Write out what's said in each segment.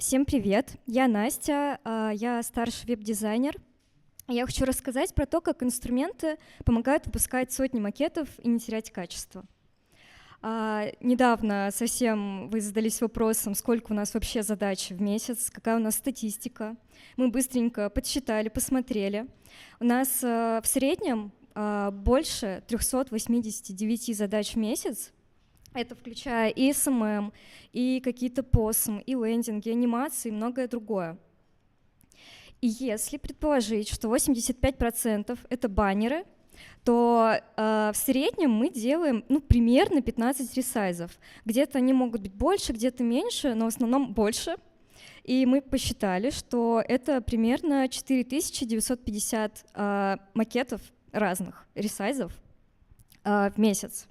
Всем привет, я Настя, я старший веб-дизайнер. Я хочу рассказать про то, как инструменты помогают выпускать сотни макетов и не терять качество. Недавно совсем вы задались вопросом, сколько у нас вообще задач в месяц, какая у нас статистика. Мы быстренько подсчитали, посмотрели. У нас в среднем больше 389 задач в месяц. Это включая и SMM, и какие-то POSM, и лендинги, анимации и многое другое. И если предположить, что 85% это баннеры, то в среднем мы делаем примерно 15 ресайзов. Где-то они могут быть больше, где-то меньше, но в основном больше. И мы посчитали, что это примерно 4950 макетов разных ресайзов в месяц,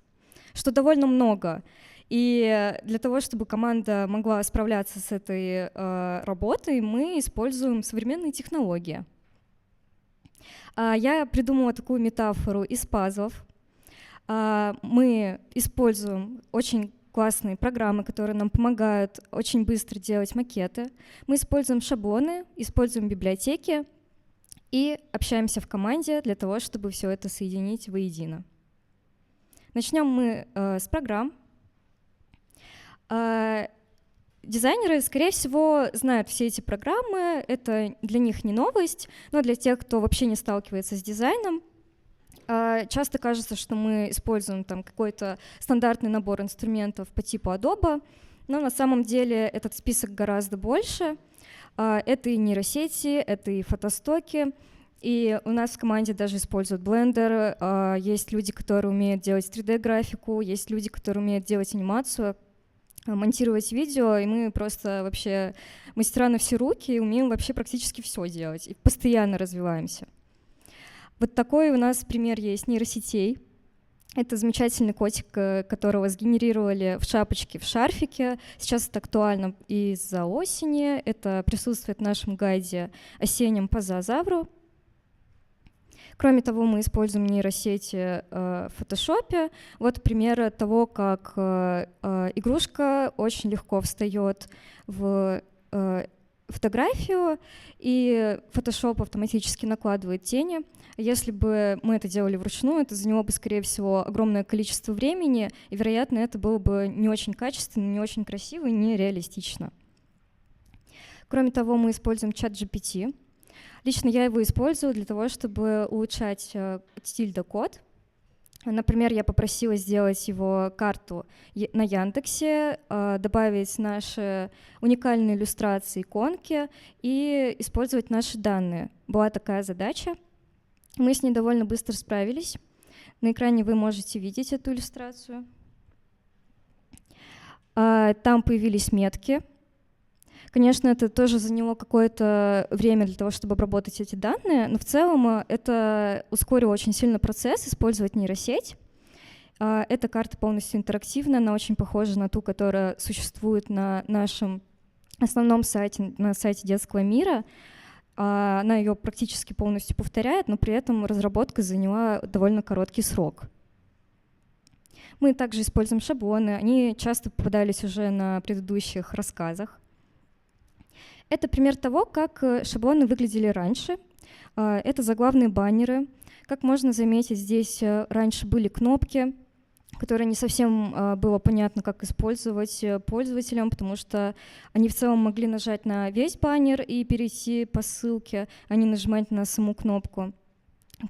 что довольно много. И для того, чтобы команда могла справляться с этой работой, мы используем современные технологии. Я придумала такую метафору из пазлов. Мы используем очень классные программы, которые нам помогают очень быстро делать макеты. Мы используем шаблоны, используем библиотеки и общаемся в команде для того, чтобы все это соединить воедино. Начнем мы с программ. Дизайнеры, скорее всего, знают все эти программы, это для них не новость, но для тех, кто вообще не сталкивается с дизайном, часто кажется, что мы используем там какой-то стандартный набор инструментов по типу Adobe, но на самом деле этот список гораздо больше. Это и нейросети, это и фотостоки, и у нас в команде даже используют Blender, есть люди, которые умеют делать 3D-графику, есть люди, которые умеют делать анимацию, монтировать видео, и мы просто вообще мастера на все руки и умеем вообще практически все делать, и постоянно развиваемся. Вот такой у нас пример есть нейросетей. Это замечательный котик, которого сгенерировали в шапочке, в шарфике. Сейчас это актуально из-за осени. Это присутствует в нашем гайде осеннем по зоозавру. Кроме того, мы используем нейросети в фотошопе. Вот пример того, как игрушка очень легко встает в фотографию, и Photoshop автоматически накладывает тени. Если бы мы это делали вручную, это заняло бы, скорее всего, огромное количество времени, и, вероятно, это было бы не очень качественно, не очень красиво и не реалистично. Кроме того, мы используем ChatGPT. Лично я его использую для того, чтобы улучшать стиль-да-код. Например, я попросила сделать его карту на Яндексе, добавить наши уникальные иллюстрации, иконки и использовать наши данные. Была такая задача. Мы с ней довольно быстро справились. На экране вы можете видеть эту иллюстрацию. Там появились метки. Конечно, это тоже заняло какое-то время для того, чтобы обработать эти данные, но в целом это ускорило очень сильно процесс использовать нейросеть. Эта карта полностью интерактивная, она очень похожа на ту, которая существует на нашем основном сайте, на сайте Детского мира. Она ее практически полностью повторяет, но при этом разработка заняла довольно короткий срок. Мы также используем шаблоны, они часто попадались уже на предыдущих рассказах. Это пример того, как шаблоны выглядели раньше. Это заглавные баннеры. Как можно заметить, здесь раньше были кнопки, которые не совсем было понятно, как использовать пользователям, потому что они в целом могли нажать на весь баннер и перейти по ссылке, а не нажимать на саму кнопку.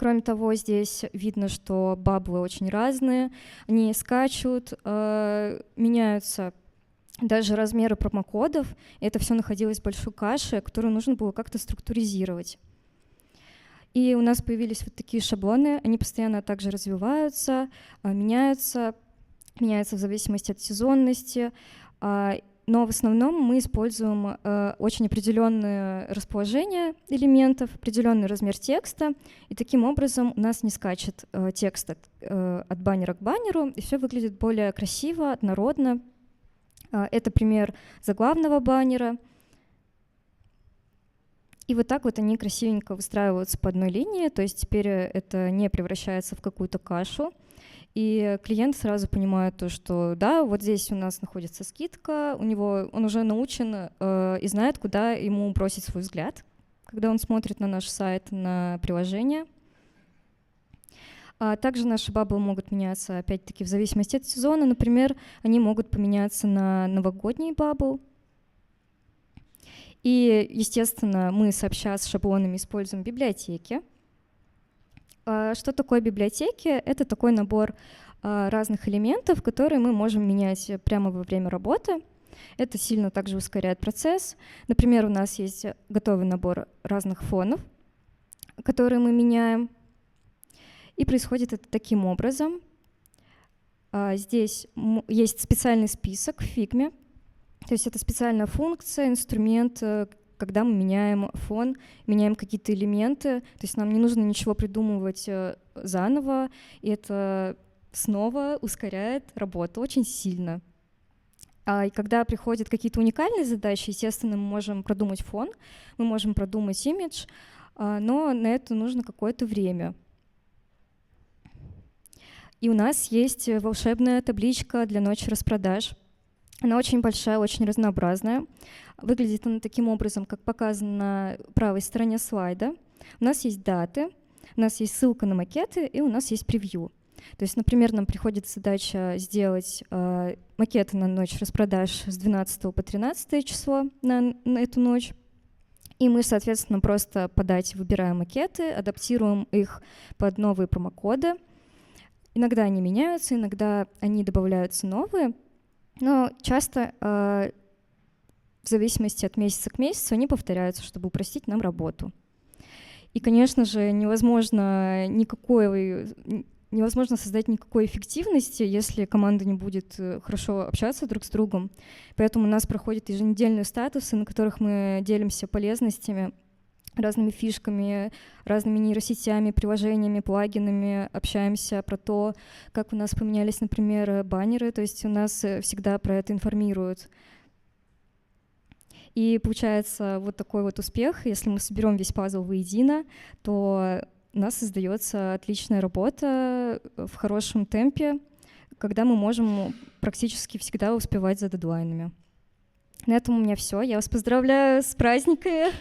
Кроме того, здесь видно, что баблы очень разные, они скачут, меняются даже размеры промокодов, и это все находилось в большой каше, которую нужно было как-то структуризировать. И у нас появились вот такие шаблоны, они постоянно также развиваются, меняются в зависимости от сезонности, но в основном мы используем очень определенное расположение элементов, определенный размер текста, и таким образом у нас не скачет текст от баннера к баннеру, и все выглядит более красиво, однородно. Это пример заглавного баннера. И вот так вот они красивенько выстраиваются по одной линии, то есть теперь это не превращается в какую-то кашу. И клиент сразу понимает то, что да, вот здесь у нас находится скидка, он уже научен и знает, куда ему бросить свой взгляд, когда он смотрит на наш сайт, на приложение. Также наши бабблы могут меняться, опять-таки, в зависимости от сезона. Например, они могут поменяться на новогодний баббл. И, естественно, мы сообща с шаблонами используем библиотеки. Что такое библиотеки? Это такой набор разных элементов, которые мы можем менять прямо во время работы. Это сильно также ускоряет процесс. Например, у нас есть готовый набор разных фонов, которые мы меняем. И происходит это таким образом. Здесь есть специальный список в Figma. То есть это специальная функция, инструмент, когда мы меняем фон, меняем какие-то элементы. То есть нам не нужно ничего придумывать заново. И это снова ускоряет работу очень сильно. И когда приходят какие-то уникальные задачи, естественно, мы можем продумать фон, мы можем продумать имидж, но на это нужно какое-то время. И у нас есть волшебная табличка для ночи распродаж. Она очень большая, очень разнообразная. Выглядит она таким образом, как показано на правой стороне слайда. У нас есть даты, у нас есть ссылка на макеты, и у нас есть превью. То есть, например, нам приходит задача сделать макеты на ночь распродаж с 12 по 13 число на эту ночь. И мы, соответственно, просто по дате выбираем макеты, адаптируем их под новые промокоды. Иногда они меняются, иногда они добавляются новые, но часто в зависимости от месяца к месяцу они повторяются, чтобы упростить нам работу. И, конечно же, невозможно создать никакой эффективности, если команда не будет хорошо общаться друг с другом. Поэтому у нас проходят еженедельные статусы, на которых мы делимся полезностями, разными фишками, разными нейросетями, приложениями, плагинами, общаемся про то, как у нас поменялись, например, баннеры, то есть у нас всегда про это информируют. И получается вот такой вот успех. Если мы соберем весь пазл воедино, то у нас создается отличная работа в хорошем темпе, когда мы можем практически всегда успевать за дедлайнами. На этом у меня все. Я вас поздравляю с праздниками.